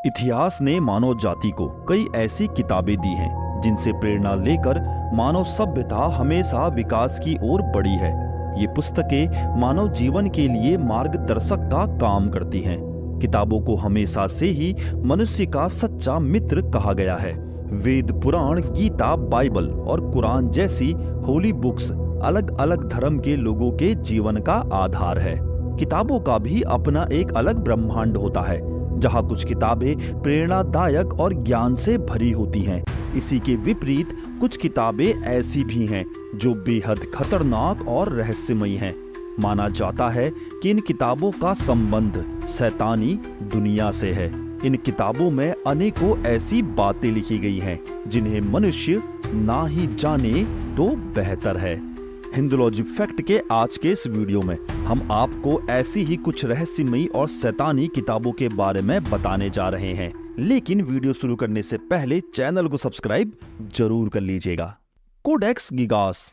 इतिहास ने मानव जाति को कई ऐसी किताबें दी हैं जिनसे प्रेरणा लेकर मानव सभ्यता हमेशा विकास की ओर बढ़ी है। ये पुस्तकें मानव जीवन के लिए मार्गदर्शक का काम करती हैं। किताबों को हमेशा से ही मनुष्य का सच्चा मित्र कहा गया है। वेद, पुराण, गीता, बाइबल और कुरान जैसी होली बुक्स अलग अलग धर्म के लोगों के जीवन का आधार है। किताबों का भी अपना एक अलग ब्रह्मांड होता है, जहाँ कुछ किताबें प्रेरणादायक और ज्ञान से भरी होती हैं। इसी के विपरीत कुछ किताबें ऐसी भी हैं जो बेहद खतरनाक और रहस्यमयी हैं। माना जाता है कि इन किताबों का संबंध शैतानी दुनिया से है। इन किताबों में अनेकों ऐसी बातें लिखी गई हैं जिन्हें मनुष्य ना ही जाने तो बेहतर है। हिंदुलॉजी फैक्ट के आज के इस वीडियो में हम आपको ऐसी ही कुछ रहस्यमयी और शैतानी किताबों के बारे में बताने जा रहे हैं। लेकिन वीडियो शुरू करने से पहले चैनल को सब्सक्राइब जरूर कर लीजिएगा। Codex Gigas.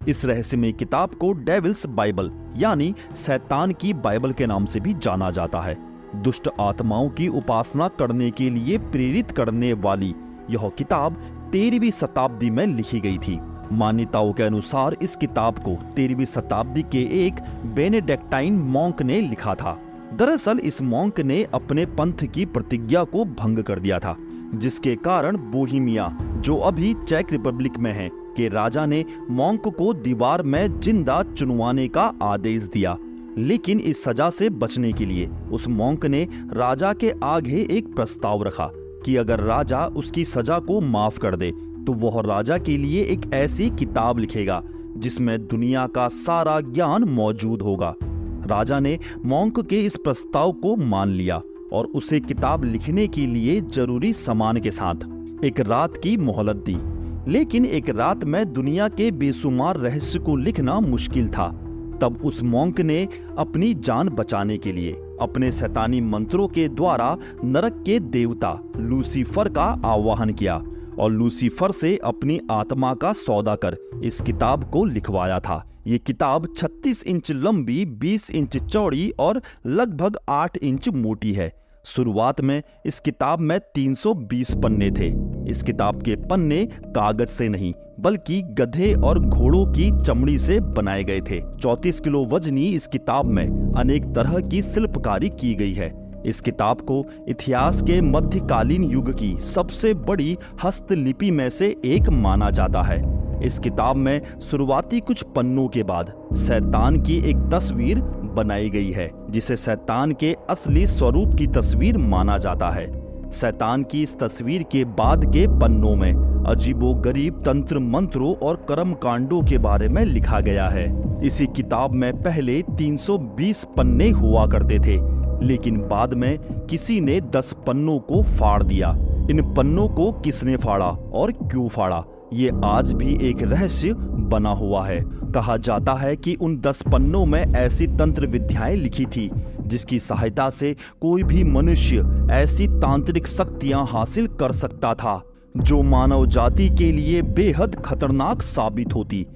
इस रहस्यमयी किताब को डेविल्स बाइबल यानी शैतान की बाइबल के नाम से भी जाना जाता है। दुष्ट आत्माओं की उपासना करने के लिए प्रेरित करने वाली यह किताब 13वीं शताब्दी में लिखी गई थी। मान्यताओं के अनुसार इस किताब को 13वीं शताब्दी के एक बेनेडिक्टाइन मॉन्क ने लिखा था। दरअसल इस मॉन्क ने अपने पंथ की प्रतिज्ञा को भंग कर दिया था, जिसके कारण बोहिमिया, जो अभी चेक रिपब्लिक में है, के राजा ने मॉन्क को दीवार में जिंदा चुनवाने का आदेश दिया। लेकिन इस सजा से बचने के लिए उस मॉन्क ने राजा के आगे एक प्रस्ताव रखा कि अगर राजा उसकी सजा को माफ कर दे तो वह राजा के लिए एक ऐसी किताब लिखेगा जिसमें दुनिया का सारा ज्ञान मौजूद होगा। राजा ने मॉन्क के इस प्रस्ताव को मान लिया और उसे किताब लिखने के लिए जरूरी सामान के साथ एक रात की मोहलत दी। लेकिन एक रात में दुनिया के बेशुमार रहस्य को लिखना मुश्किल था। तब उस मॉन्क ने अपनी जान बचाने के लिए अपने शैतानी मंत्रों के द्वारा नरक के देवता लूसीफर का आह्वान किया और लूसीफर से अपनी आत्मा का सौदा कर इस किताब को लिखवाया था। ये किताब 36 इंच लंबी, 20 इंच चौड़ी और लगभग 8 इंच मोटी है। शुरुआत में इस किताब में 320 पन्ने थे। इस किताब के पन्ने कागज से नहीं बल्कि गधे और घोड़ों की चमड़ी से बनाए गए थे। 34 किलो वजनी इस किताब में अनेक तरह की शिल्पकारी की गई है। इस किताब को इतिहास के मध्यकालीन युग की सबसे बड़ी हस्तलिपि में से एक माना जाता है। इस किताब में शुरुआती कुछ पन्नों के बाद शैतान की एक तस्वीर बनाई गई है, जिसे शैतान के असली स्वरूप की तस्वीर माना जाता है। शैतान की इस तस्वीर के बाद के पन्नों में अजीबोगरीब तंत्र मंत्रों और कर्म कांडों के बारे में लिखा गया है। इसी किताब में पहले 320 पन्ने हुआ करते थे, लेकिन बाद में किसी ने 10 पन्नों को फाड़ दिया। इन पन्नों को किसने फाड़ा और क्यों फाड़ा, ये आज भी एक रहस्य बना हुआ है। कहा जाता है कि उन 10 पन्नों में ऐसी तंत्र विद्याएं लिखी थी जिसकी सहायता से कोई भी मनुष्य ऐसी तांत्रिक शक्तियां हासिल कर सकता था जो मानव जाति के लिए बेहद खतरनाक साबित होती।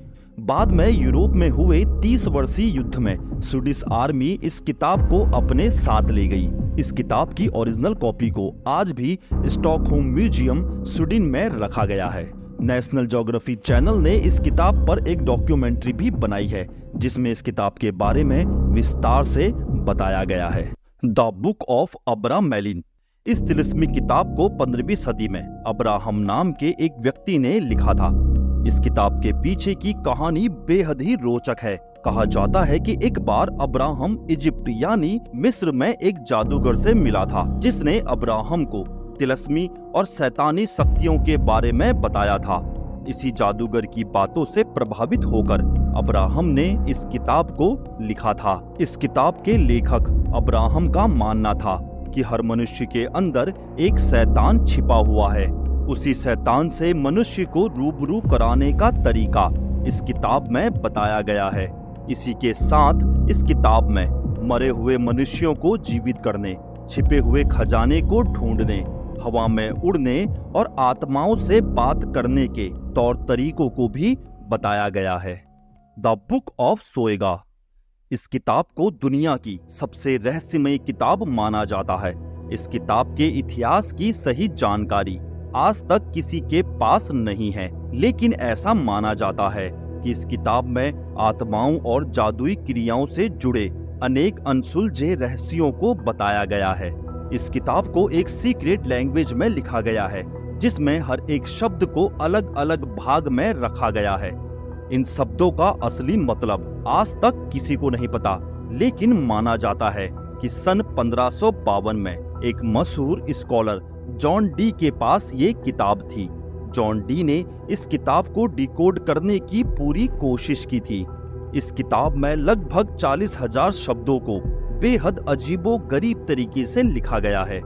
बाद में यूरोप में हुए 30 वर्षीय युद्ध में स्वीडिश आर्मी इस किताब को अपने साथ ले गई। इस किताब की ओरिजिनल कॉपी को आज भी स्टॉकहोम म्यूजियम स्वीडन में रखा गया है। नेशनल ज्योग्राफी चैनल ने इस किताब पर एक डॉक्यूमेंट्री भी बनाई है, जिसमें इस किताब के बारे में विस्तार से बताया गया है। The book of Abramelin. इस तिलिस्मी किताब को 15वीं सदी में अब्राहम नाम के एक व्यक्ति ने लिखा था। इस किताब के पीछे की कहानी बेहद ही रोचक है। कहा जाता है कि एक बार अब्राहम इजिप्ट यानी मिस्र में एक जादूगर से मिला था, जिसने अब्राहम को तिलिस्मी और शैतानी शक्तियों के बारे में बताया था। इसी जादूगर की बातों से प्रभावित होकर अब्राहम ने इस किताब को लिखा था। इस किताब के लेखक अब्राहम का मानना था कि हर मनुष्य के अंदर एक शैतान छिपा हुआ है। उसी शैतान से मनुष्य को रूबरू कराने का तरीका इस किताब में बताया गया है। इसी के साथ इस किताब में मरे हुए मनुष्यों को जीवित करने, छिपे हुए खजाने को ढूंढने, हवा में उड़ने और आत्माओं से बात करने के तौर तरीकों को भी बताया गया है। The book of Soyga. इस किताब को दुनिया की सबसे रहस्यमयी किताब माना जाता है। इस किताब के इतिहास की सही जानकारी आज तक किसी के पास नहीं है, लेकिन ऐसा माना जाता है कि इस किताब में आत्माओं और जादुई क्रियाओं से जुड़े अनेक अनसुलझे रहस्यों को बताया गया है। इस किताब को एक सीक्रेट लैंग्वेज में लिखा गया है, जिसमें हर एक शब्द को अलग अलग भाग में रखा गया है। इन शब्दों का असली मतलब आज तक किसी को नहीं पता, लेकिन माना जाता है कि सन 1552 में एक मशहूर स्कॉलर जॉन डी के पास ये किताब थी। जॉन डी ने इस किताब को डिकोड करने की पूरी कोशिश की थी। इस किताब में लगभग 40,000 शब्दों को बेहद अजीबो गरीब तरीके से लिखा गया है।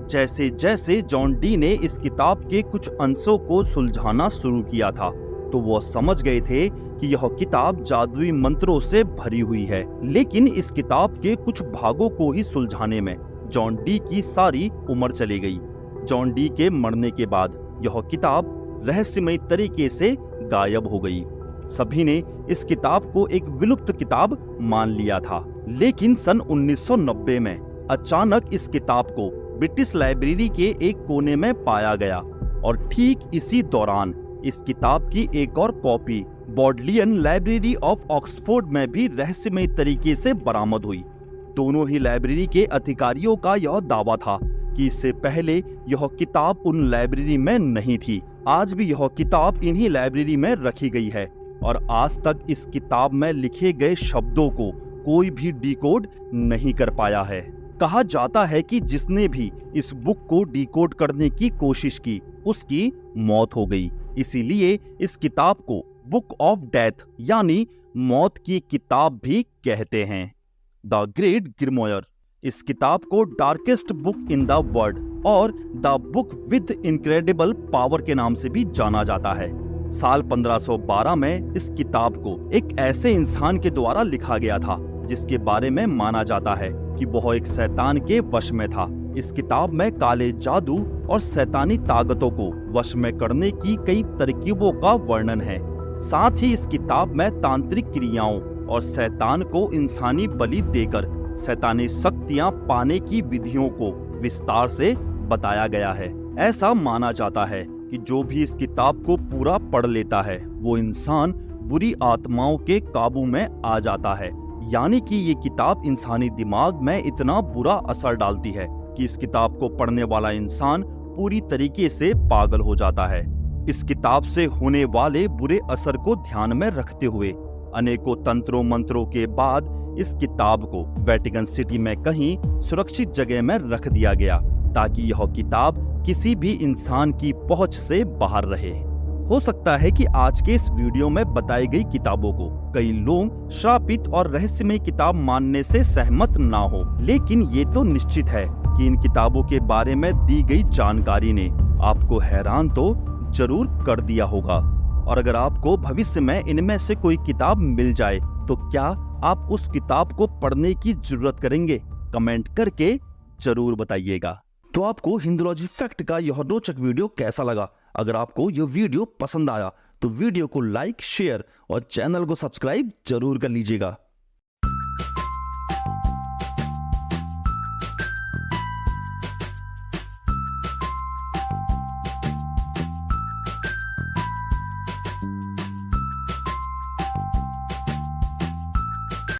जैसे जैसे जॉन डी ने इस किताब के कुछ अंशों को सुलझाना शुरू किया था, तो वो समझ गए थे कि यह किताब जादुई मंत्रों से भरी हुई है। लेकिन इस किताब के कुछ भागों को ही सुलझाने में जॉन डी की सारी उम्र चली गई। जॉन डी के मरने के बाद यह किताब रहस्यमय तरीके से गायब हो गई। सभी ने इस किताब को एक विलुप्त किताब मान लिया था, लेकिन सन 1990 में अचानक इस किताब को ब्रिटिश लाइब्रेरी के एक कोने में पाया गया और ठीक इसी दौरान इस किताब की एक और कॉपी बॉडलियन लाइब्रेरी ऑफ ऑक्सफोर्ड में भी रहस्यमय तरीके से बरामद हुई। दोनों ही लाइब्रेरी के अधिकारियों का यह दावा था कि इससे पहले यह किताब उन लाइब्रेरी में नहीं थी। आज भी यह किताब इन्हीं लाइब्रेरी में रखी गई है और आज तक इस किताब में लिखे गए शब्दों को कोई भी डिकोड नहीं कर पाया है। कहा जाता है कि जिसने भी इस बुक को डिकोड करने की कोशिश की, उसकी मौत हो गई। इसीलिए इस किताब को बुक ऑफ डेथ यानी मौत की किताब भी कहते हैं। द ग्रेट ग्रिमोयर इस किताब को darkest book in the world और the book with incredible power के नाम से भी जाना जाता है। साल 1512 में इस किताब को एक ऐसे इंसान के द्वारा लिखा गया था जिसके बारे में माना जाता है कि वह एक शैतान के वश में था। इस किताब में काले जादू और शैतानी ताकतों को वश में करने की कई तरकीबों का वर्णन है। साथ ही इस किताब में तांत्रिक क्रियाओं और शैतान को इंसानी बलि देकर शैतानी शक्तियां पाने की विधियों को विस्तार से बताया गया है। ऐसा माना जाता है कि जो भी इस किताब को पूरा पढ़ लेता है, वो इंसान बुरी आत्माओं के काबू में आ जाता है। यानी कि ये किताब इंसानी दिमाग में इतना बुरा असर डालती है कि इस किताब को पढ़ने वाला इंसान पूरी तरीके से पागल हो जाता है। इस किताब से होने वाले बुरे असर को ध्यान में रखते हुए अनेकों तंत्रों मंत्रों के बाद इस किताब को वेटिकन सिटी में कहीं सुरक्षित जगह में रख दिया गया, ताकि यह किताब किसी भी इंसान की पहुंच से बाहर रहे। हो सकता है कि आज के इस वीडियो में बताई गई किताबों को कई लोग श्रापित और रहस्यमय किताब मानने से सहमत ना हो, लेकिन ये तो निश्चित है कि इन किताबों के बारे में दी गई जानकारी ने आपको हैरान तो जरूर कर दिया होगा। और अगर आपको भविष्य में इनमें से कोई किताब मिल जाए तो क्या आप उस किताब को पढ़ने की जरूरत करेंगे? कमेंट करके जरूर बताइएगा। तो आपको हिंदुलॉजी फैक्ट का यह रोचक वीडियो कैसा लगा? अगर आपको यह वीडियो पसंद आया तो वीडियो को लाइक, शेयर और चैनल को सब्सक्राइब जरूर कर लीजिएगा।